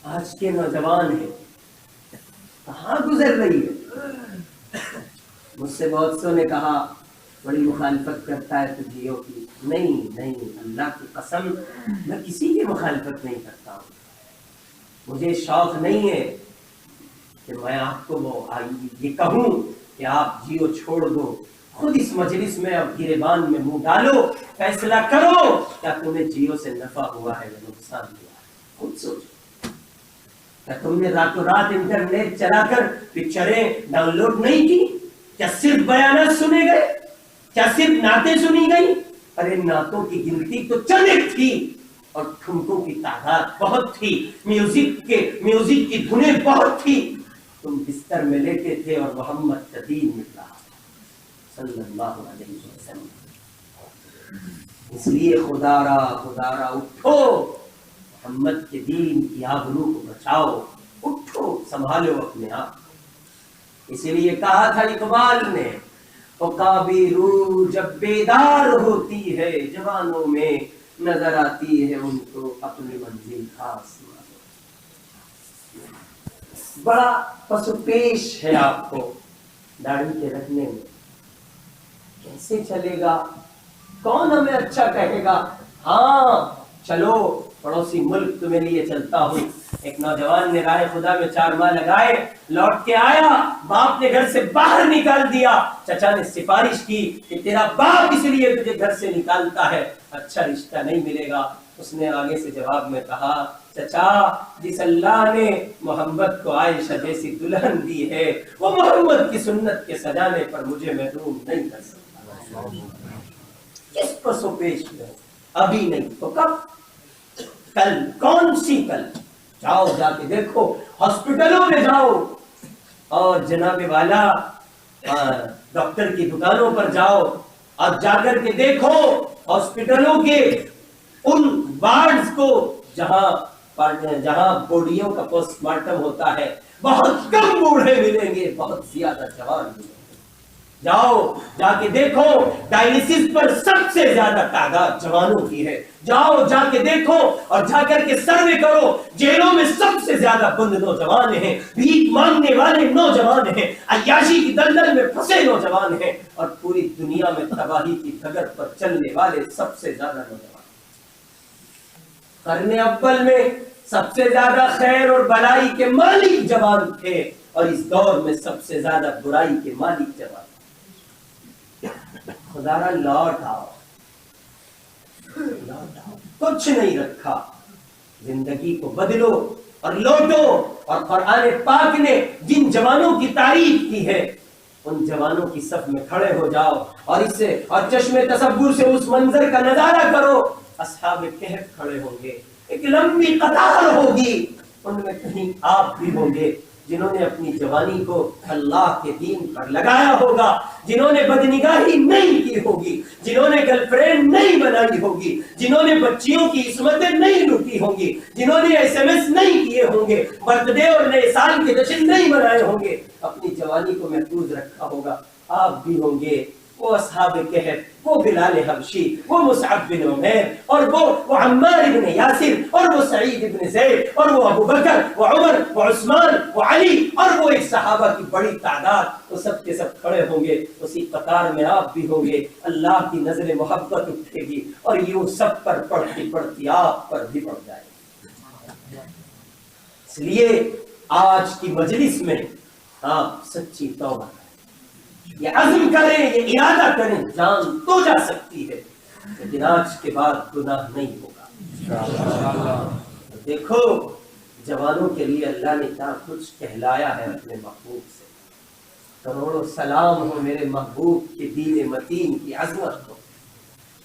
آج کے نوجوان ہیں کہاں گزر رہی ہے. مجھ سے بہت سو نے کہا بڑی مخالفت کرتا ہے تو جیو کی. نہیں، اللہ کی قسم میں کسی کی مخالفت نہیں کرتا ہوں. مجھے شوق نہیں ہے کہ میں آپ کو یہ کہوں کہ آپ جیو چھوڑ دو. خود اس مجلس میں اب گریبان میں منہ ڈالو، فیصلہ کرو کیا تمہیں جیو سے نفع ہوا ہے یا نقصان ہوا ہے. خود سوچو. کیا تم نے راتوں رات انٹرنیٹ چلا کر پکچریں ڈاؤن لوڈ نہیں کی؟ کیا صرف بیانات سنے گئے؟ کیا صرف نعتیں سنی گئی؟ ارے نعتوں کی گنتی تو چند ایک تھی اور ٹھمکوں کی تعداد بہت تھی. میوزک کی دھنیں بہت تھی. تم بستر میں لیٹے تھے اور محمد کا دین مل رہا صلی اللہ علیہ وسلم. اس لیے خدا را اٹھو، محمد کے دین کی آبرو کو بچاؤ. اٹھو، سنبھالو اپنے آپ. اسی لیے کہا تھا اقبال نے، عقابی روح جب بیدار ہوتی ہے جوانوں میں نظر آتی ہے ان کو اپنی منزل خاص. بڑا پس و پیش ہے آپ کو داڑھی کے رکھنے میں. کیسے چلے گا؟ کون ہمیں اچھا کہے گا؟ ہاں چلو پڑوسی ملک تمہیں لیے چلتا ہوں. ایک نوجوان نے راہ خدا میں 4 ماہ لگائے، لوٹ کے آیا، باپ نے گھر سے باہر نکال دیا. چچا نے سفارش کی کہ تیرا باپ اس لیے تجھے گھر سے نکالتا ہے، اچھا رشتہ نہیں ملے گا. اس نے آگے سے جواب میں کہا، چچا جس اللہ نے محمد کو عائشہ جیسی دلہن دی ہے وہ محمد کی سنت کے سجانے پر مجھے محروم نہیں کر سکتا. کس پس و پیش میں؟ ابھی نہیں تو کب؟ کل. کون سی کل؟ جاؤ جا کے دیکھو، ہاسپٹلوں میں جاؤ اور جناب والا ڈاکٹر کی دکانوں پر جاؤ اور جا کر کے دیکھو ہاسپٹلوں کے ان وارڈز کو جہاں بوڈیوں کا پوسٹ مارٹم ہوتا ہے. بہت کم بوڑھے ملیں گے، بہت زیادہ جوان ملیں گے. جاؤ جا کے دیکھو، ڈائلیسس پر سب سے زیادہ تعداد جوانوں کی ہے. جاؤ جا کے دیکھو اور جا کر کے سروے کرو، جیلوں میں سب سے زیادہ بند نوجوان ہیں، بھیک مانگنے والے نوجوان ہیں، عیاشی کی دلدل میں پھنسے نوجوان ہیں، اور پوری دنیا میں تباہی کی ڈگر پر چلنے والے سب سے زیادہ نوجوان. قرن اول میں سب سے زیادہ خیر اور بلائی کے مالک جوان تھے اور اس دور میں سب سے زیادہ برائی کے مالک جوان. خدا را لوٹ آؤ، کچھ نہیں رکھا. زندگی کو بدلو اور لوٹو. اور قرآن پاک نے جن جوانوں کی تعریف کی ہے ان جوانوں کی صف میں کھڑے ہو جاؤ اور چشم تصور سے اس منظر کا نظارہ کرو. اصحاب کہف کھڑے ہوں گے، ایک لمبی قطار ہوگی، ان میں کہیں آپ بھی ہوں گے جنہوں نے اپنی جوانی کو اللہ کے دین پر لگایا ہوگا، جنہوں نے بدنگاہی نہیں کی ہوگی، جنہوں نے گرل فرینڈ نہیں بنائی ہوگی، جنہوں نے بچیوں کی عصمتیں نہیں لوٹی ہوں گی، جنہوں نے SMS نہیں کیے ہوں گے، برتھ ڈے اور نئے سال کے جشن نہیں منائے ہوں گے، اپنی جوانی کو محفوظ رکھا ہوگا. آپ بھی ہوں گے وہ اصحاب کہف، وہ بلال حبشی، وہ مصعب بن عمیر، اور وہ عمار بن یاسر، اور وہ سعید بن زید، اور وہ ابو بکر، وہ عمر، وہ عثمان، وہ علی، اور وہ ایک صحابہ کی بڑی تعداد. وہ سب کے سب کھڑے ہوں گے، اسی قطار میں آپ بھی ہوں گے. اللہ کی نظر محبت اٹھے گی اور یوں سب پر پڑتی پڑتی آپ پر بھی پڑ جائے گی. اس لیے آج کی مجلس میں آپ سچی توبہ کریں، یہ عزم کریں، یہ ارادہ کریں. جان تو جا سکتی ہے لیکن آج کے بعد گناہ نہیں ہوگا. دیکھو جوانوں کے لیے اللہ نے کیا کچھ کہلایا ہے اپنے محبوب سے. کروڑوں سلام ہو میرے محبوب کے دین متین کی عظمت کو.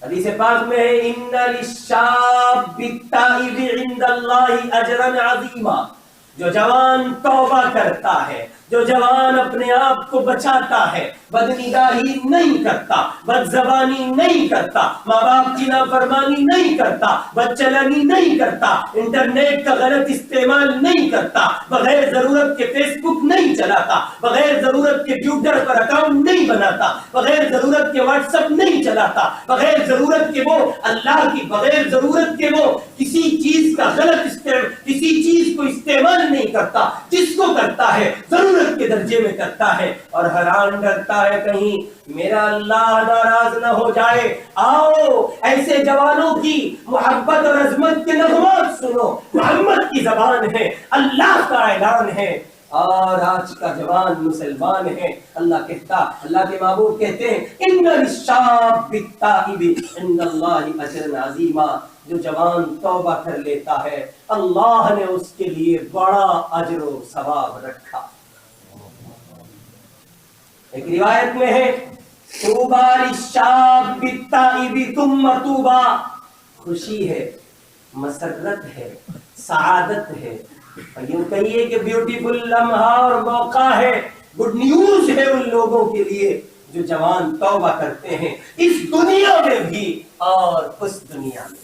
حدیث پاک میں ہے ان للشاب التائب عند اللہ اجرا عظیما. جو جوان توبہ کرتا ہے، جو جوان اپنے آپ کو بچاتا ہے، بدنگاہی نہیں کرتا، بد زبانی نہیں کرتا، ماں باپ کی نافرمانی نہیں کرتا، بدچلانی نہیں کرتا، انٹرنیٹ کا غلط استعمال نہیں کرتا، بغیر ضرورت کے فیس بک نہیں چلاتا، بغیر ضرورت کے ٹویٹر پر اکاؤنٹ نہیں بناتا، بغیر ضرورت کے واٹس ایپ نہیں چلاتا، بغیر ضرورت کے وہ اللہ کی، بغیر ضرورت کے وہ کسی چیز کا غلط کسی چیز کو استعمال درجے میں کرتا ہے اور حیران ڈرتا ہے کہیں میرا اللہ ناراض نہ ہو جائے. آؤ ایسے جوانوں کی محبت اور عظمت کے نغمات سنو. محمد کی زبان ہے, اللہ کا اعلان ہے, اور آج کا جوان مسلمان ہے. اللہ کہتا, اللہ کے محبوب کہتے ہیں ان للشاب التائب عند اللہ اجرا عظیما. جو جوان توبہ کر لیتا ہے اللہ نے اس کے لیے بڑا اجر و ثواب رکھا. ایک روایت میں ہے طوبی للشاب التائب ثم طوبی, خوشی ہے, مسرت ہے, سعادت ہے, یوں کہیے کہ بیوٹیفل لمحہ اور موقع ہے, گڈ نیوز ہے ان لوگوں کے لیے جو جوان توبہ کرتے ہیں اس دنیا میں بھی اور اس دنیا میں.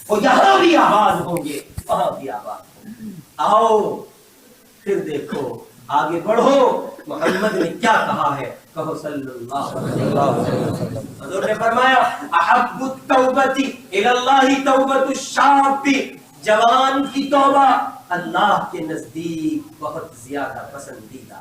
وہ یہاں بھی آباد ہوں گے, وہاں بھی آباد ہوں گے. آؤ پھر دیکھو, آگے بڑھو, محمد نے کیا کہا ہے, کہو صلی اللہ علیہ وسلم. حضور نے فرمایا احب التوبۃ الی اللہ توبۃ الشاب, جوان کی توبہ اللہ کے نزدیک بہت زیادہ پسندیدہ.